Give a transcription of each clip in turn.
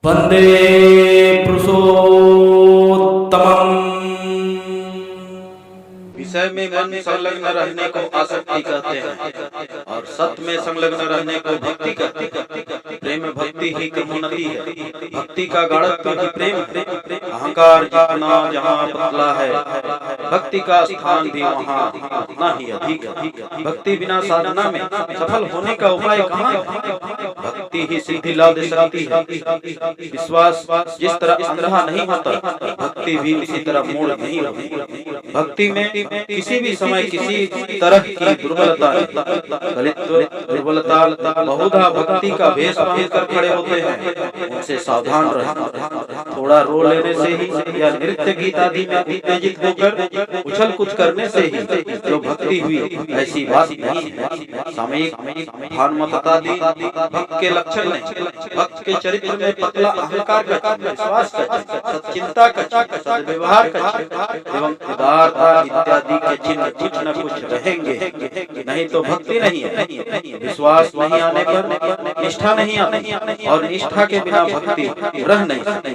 वंदे पुरुषोत्तमम्। विषय में मन संलग्न रहने को आसक्ति कहते हैं और सत्य में संलग्न रहने को भक्ति कहते हैं। प्रेम भक्ति ही क्रमोन्नति है। भक्ति का गाढ़त्व ही प्रेम है। अहंकार जितना जहाँ पतला है, भक्ति का स्थान भी वहाँ उतना ही अधिक है। भक्ति बिना साधना में सफल होने का उपाय कहाँ है? भक्ति ही सिद्धि ला दे सकती है। विश्वास जिस तरह अंधा नहीं होता, भक्ति भी इसी तरह मूढ़ नहीं होती। भक्ति में किसी भी समय किसी तरह की दुर्बलता बहुधा भक्ति का भेष बांध कर खड़े होते हैं। उनसे सावधान रहना। थोड़ा रो लेने से ही या नृत्य गीत आदि में उत्तेजित होकर उछल कूद करने से ही जो भक्ति हुई, ऐसी बात नहीं है। सामयिक भानुमतादि भक्त के लक्षण नहीं। भक्त के चरित्र में पतला अहंकार का, विश्वास का, सच्चिंता का, सद्व्यवहार का एवं उदारता इत्यादि के चिन्ह कुछ न कुछ रहेंगे, नहीं तो भक्ति नहीं है। विश्वास नहीं आने पर निष्ठा नहीं आती और निष्ठा के बिना भक्ति रह नहीं सकती।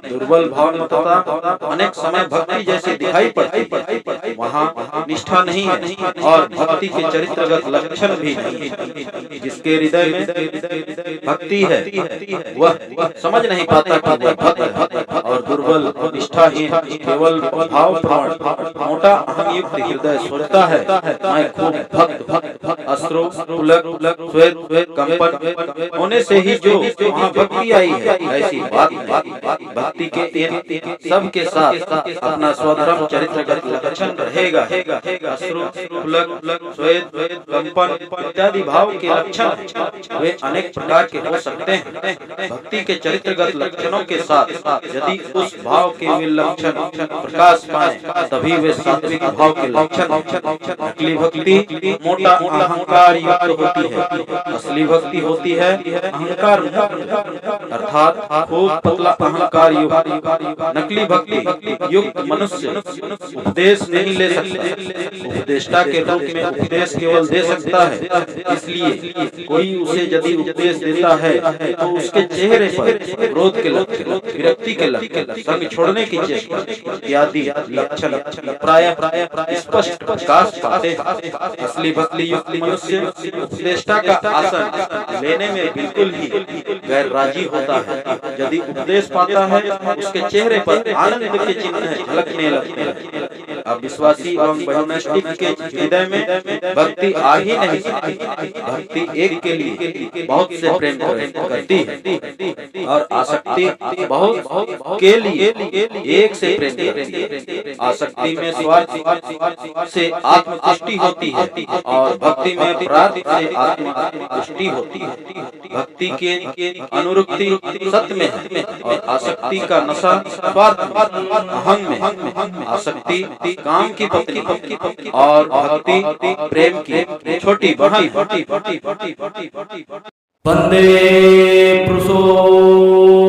दुर्बल भावनात्मकता अनेक समय भक्ति जैसे दिखाई पड़ती, वहाँ निष्ठा नहीं है और भक्ति के चरित्रगत लक्षण भी नहीं है। जिसके हृदय में भक्ति है वह समझ नहीं पाता कि वह भक्त है और दुर्बल निष्ठाहीन केवल भाव प्रवण मोटा अहम युक्त हृदय सोचता है मैं खूब भक्त अश्रु श्वेत कंपन होने से ही जो वहाँ भक्ति आई है, ऐसी बात नहीं। भक्ति के सब के साथ अपना स्वधर्म चरित्रगत लक्षण रहेगा। अश्रु श्वेत कंपन इत्यादि भाव के लक्षण वे अनेक प्रकार के हो सकते हैं। भक्ति के चरित्रगत लक्षणों के साथ यदि उस भाव के वे लक्षण प्रकाश पाए तभी वे सात्विक भाव के लक्षण। नकली भक्ति मोटा अहंकार युक्त होती है, असली भक्ति होती है अहंकार अर्थात खूब पतला अहंकार युक्त। नकली भक्ति युक्त मनुष्य उपदेश नहीं ले सकता। उपदेष्टा के रूप में उपदेश केवल दे सकता है। इसलिए कोई उसे यदि उपदेश देता है तो उसके चेहरे पर क्रोध के लक्षण, विरक्ति के लक्षण, संग छोड़ने की चेष्टा इत्यादि लक्षण प्राय स्पष्ट प्रकाश पाते हैं। असली भक्ति युक्त मनुष्य उपदेष्टा का आसन लेने में बिल्कुल ही गैर राजी होता है। यदि उपदेश पाता है उसके चेहरे पर आनंद के चिन्ह झलकने लगते हैं। अब विश्वासी एवं वैष्णव के हृदय में भक्ति आ ही नहीं सकती। भक्ति एक के लिए बहुत से प्रेम करती है और आसक्ति बहुत के लिए एक से प्रेम करती है। आसक्ति में स्वार्थ से आत्मतुष्टि होती है और भक्ति में प्रार्थ से आत्मतुष्टि होती है। भक्ति के अनुरक्ति सत्य में है और आसक्ति का नशा स्वार्थ अहंग में। आसक्ति काम की पत्नी और भक्ति प्रेम की छोटी बहन। वंदे पुरुषोत्तमम्।